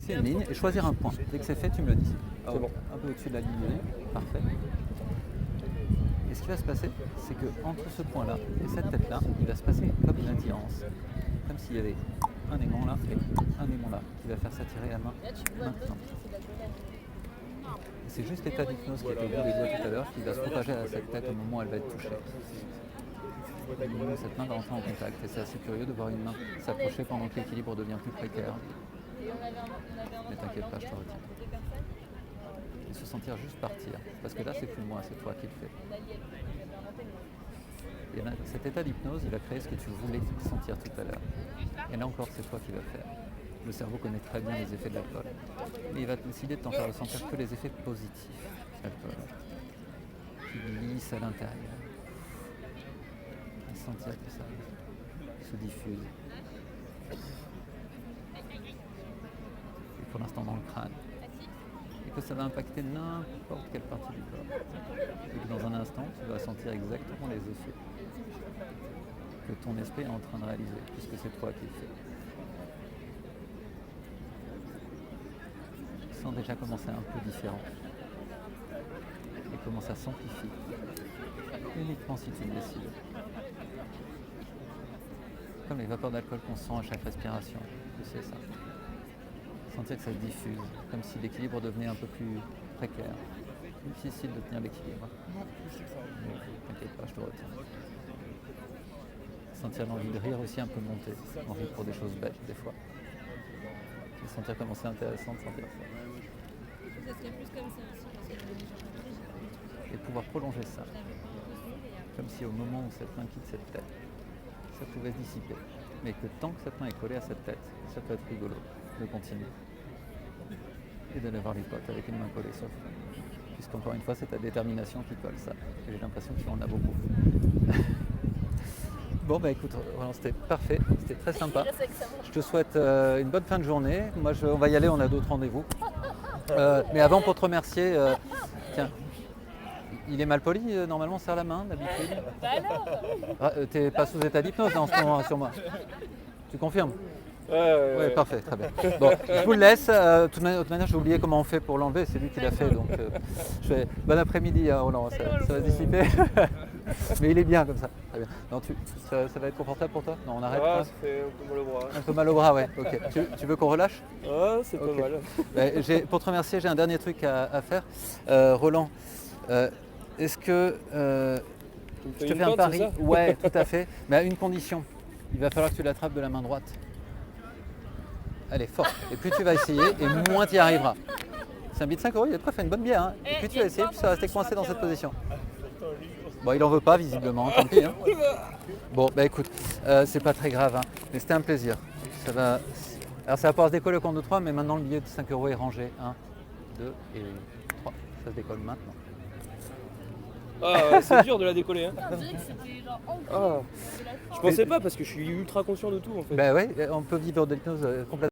fixer une ligne et choisir un point. Dès que c'est fait, tu me le dis. C'est bon. Un peu au-dessus de la ligne. Parfait. Et ce qui va se passer, c'est que entre ce point-là et cette tête-là, il va se passer comme une attirance. Comme s'il y avait un aimant là et un aimant là qui va faire s'attirer la main maintenant. Et c'est juste l'état d'hypnose qui est au bout des doigts tout à l'heure qui va se propager à cette tête au moment où elle va être touchée. Cette main va entrer en contact et c'est assez curieux de voir une main s'approcher pendant que l'équilibre devient plus précaire. Mais t'inquiète pas, je te retiens. Et se sentir juste partir, parce que là c'est plus moi, c'est toi qui le fais. Et là, cet état d'hypnose, il va créer ce que tu voulais sentir tout à l'heure. Et là encore, c'est toi qui vas faire. Le cerveau connaît très bien les effets de l'alcool. Mais il va décider de t'en faire ressentir que les effets positifs de l'alcool. Qui glissent à l'intérieur. Et sentir que ça se diffuse. Et pour l'instant dans le crâne. Et que ça va impacter n'importe quelle partie du corps. Et que dans un instant, tu vas sentir exactement les effets que ton esprit est en train de réaliser, puisque c'est toi qui le fais. Tu sens déjà commencer un peu différent. Et comment ça s'amplifie. Uniquement si tu le décides. Comme les vapeurs d'alcool qu'on sent à chaque respiration. Tu sais ça. Sentir que ça se diffuse, comme si l'équilibre devenait un peu plus précaire. Difficile de tenir l'équilibre. T'inquiète pas, je te retiens. Sentir l'envie de rire aussi un peu monter. Envie pour des choses bêtes des fois. Et sentir comment c'est intéressant de sentir ça. Ça serait plus comme ça aussi, parce que Et pouvoir prolonger ça. Comme si au moment où cette main quitte cette tête, ça pouvait se dissiper. Mais que tant que cette main est collée à cette tête, ça peut être rigolo de continuer. Et d'aller voir les potes avec une main collée sur le front. Puisqu'encore une fois, c'est ta détermination qui colle ça. Et j'ai l'impression que tu en as beaucoup. Bon bah écoute, Roland, c'était parfait, c'était très sympa. Je te souhaite une bonne fin de journée. Moi, on va y aller, on a d'autres rendez-vous. Mais avant, pour te remercier, tiens, il est mal poli, normalement, serre la main d'habitude. Bah alors T'es pas sous état d'hypnose en ce moment, sur moi. Tu confirmes? Ouais, parfait, très bien. Bon, je vous le laisse. De toute manière, j'ai oublié comment on fait pour l'enlever, c'est lui qui l'a fait. Donc, je fais bon après-midi, hein, Roland, ça va se dissiper. Mais il est bien comme ça. Très bien. Non, ça va être confortable pour toi? Non, on arrête. Ah, ça fait un peu mal au bras. Un peu mal au bras, ouais. Ok. Tu veux qu'on relâche? Ah, c'est Ok. pas mal. Pour te remercier, j'ai un dernier truc à faire. Roland, est-ce que je te fais un pari? Ouais, tout à fait. Mais à une condition. Il va falloir que tu l'attrapes de la main droite. Allez, fort. Et plus tu vas essayer, et moins tu y arriveras. C'est un billet de 5 €, il est prêt, fait une bonne bière. Hein. Et plus tu vas essayer, plus ça va rester coincé dans cette position. Bon, il en veut pas, visiblement, tant pis. Hein. Bon, bah écoute, c'est pas très grave, hein. Mais c'était un plaisir. Ça va... Alors ça va pouvoir se décoller au compte de 3, mais maintenant le billet de 5 € est rangé. 1, 2 et 3. Ça se décolle maintenant. Ah, c'est dur de la décoller. Hein. on dirait que c'était genre en Ah, je pensais pas parce que je suis ultra conscient de tout en fait. Bah ouais, on peut vivre de l'hypnose complètement.